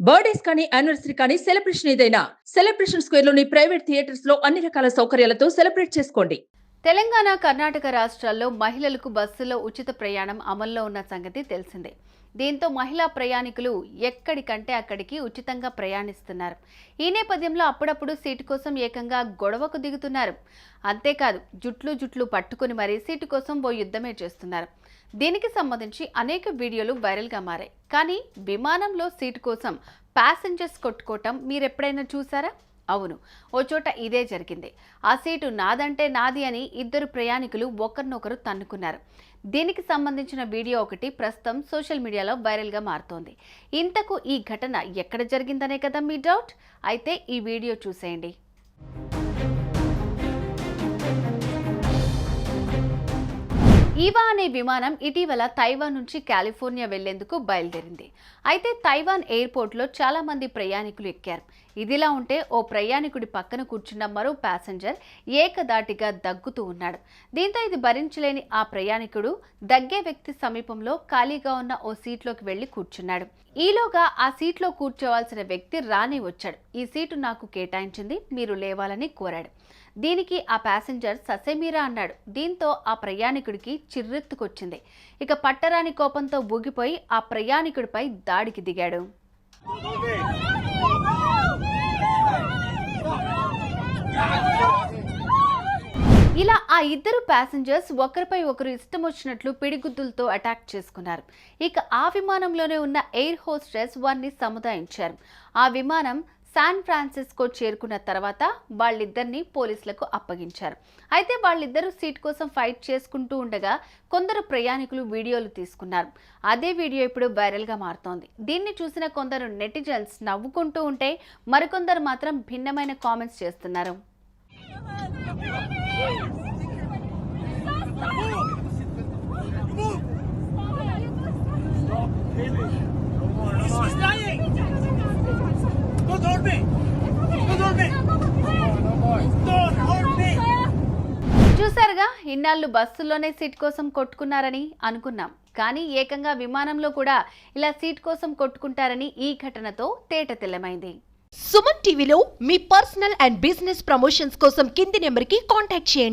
Birthdays కానీ anniversary కానీ celebration ఏదైనా సెలబ్రేషన్ స్క్వేర్ లోని ప్రైవేట్ థియేటర్స్ లో అన్ని రకాల సౌకర్యాలతో సెలబ్రేట్ చేసుకోండి. తెలంగాణ, కర్ణాటక రాష్ట్రాల్లో మహిళలకు బస్సులో ఉచిత ప్రయాణం అమల్లో ఉన్న సంగతి తెలిసిందే. దీంతో మహిళా ప్రయాణికులు ఎక్కడికంటే అక్కడికి ఉచితంగా ప్రయాణిస్తున్నారు. ఈ నేపథ్యంలో అప్పుడప్పుడు సీటు కోసం ఏకంగా గొడవకు దిగుతున్నారు. అంతేకాదు, జుట్లు పట్టుకుని మరీ సీటు కోసం ఓ యుద్ధమే చేస్తున్నారు. దీనికి సంబంధించి అనేక వీడియోలు వైరల్గా మారాయి. కానీ విమానంలో సీటు కోసం ప్యాసింజర్స్ కొట్టుకోవటం మీరెప్పుడైనా చూసారా? అవును, ఓ చోట ఇదే జరిగింది. ఆ సీటు నాదంటే నాది అని ఇద్దరు ప్రయాణికులు ఒకరినొకరు తన్నుకున్నారు. దీనికి సంబంధించిన వీడియో ఒకటి ప్రస్తుతం సోషల్ మీడియాలో వైరల్గా మారుతోంది. ఇంతకు ఈ ఘటన ఎక్కడ జరిగిందనే కదా మీ డౌట్? అయితే ఈ వీడియో చూసేయండి. ఈవా అనే విమానం ఇటీవల తైవాన్ నుంచి కాలిఫోర్నియా వెళ్లేందుకు బయలుదేరింది. అయితే తైవాన్ ఎయిర్పోర్ట్లో చాలా మంది ప్రయాణికులు ఎక్కారు. ఇదిలా ఉంటే ఓ ప్రయాణికుడి పక్కన కూర్చున్న మరో ప్యాసింజర్ ఏకదాటిగా దగ్గుతూ ఉన్నాడు. దీంతో ఇది భరించలేని ఆ ప్రయాణికుడు దగ్గే వ్యక్తి సమీపంలో ఖాళీగా ఉన్న ఓ సీట్లోకి వెళ్లి కూర్చున్నాడు. ఈలోగా ఆ సీట్లో కూర్చోవాల్సిన వ్యక్తి రాని వచ్చాడు. ఈ సీటు నాకు కేటాయించింది, మీరు లేవాలని కోరాడు. దీనికి ఆ ప్యాసింజర్ ససేమీరా అన్నాడు. దీంతో ఆ ప్రయాణికుడికి చిర్రెత్తుకొచ్చింది. ఇక పట్టరాని కోపంతో ఊగిపోయి ఆ ప్రయాణికుడిపై దాడికి దిగాడు. ఇలా ఆ ఇద్దరు ప్యాసింజర్స్ ఒకరిపై ఒకరు ఇష్టం వచ్చినట్లు పిడిగుద్దులతో అటాక్ చేసుకున్నారు. ఇక ఆ విమానంలోనే ఉన్న ఎయిర్ హోస్టెస్ వారిని సముదాయించారు. ఆ విమానం శాన్ ఫ్రాన్సిస్కో చేరుకున్న తర్వాత వాళ్ళిద్దరిని పోలీసులకు అప్పగించారు. అయితే వాళ్ళిద్దరూ సీట్ కోసం ఫైట్ చేసుకుంటూ ఉండగా కొందరు ప్రయాణికులు వీడియోలు తీసుకున్నారు. అదే వీడియో ఇప్పుడు వైరల్గా మారుతోంది. దీన్ని చూసిన కొందరు నెటిజన్స్ నవ్వుకుంటూ ఉంటే మరికొందరు మాత్రం భిన్నమైన కామెంట్స్ చేస్తున్నారు. చూసారుగా, ఇన్నాళ్ళు బస్సుల్లోనే సీట్ కోసం కొట్టుకున్నారని అనుకున్నాం. కానీ ఏకంగా విమానంలో కూడా ఇలా సీట్ కోసం కొట్టుకుంటారని ఈ ఘటనతో తేటతెల్లమైంది. సుమన్ టీవీలో మీ పర్సనల్ అండ్ బిజినెస్ ప్రమోషన్స్ కోసం కింది నెంబర్కి కాంటాక్ట్ చేయండి.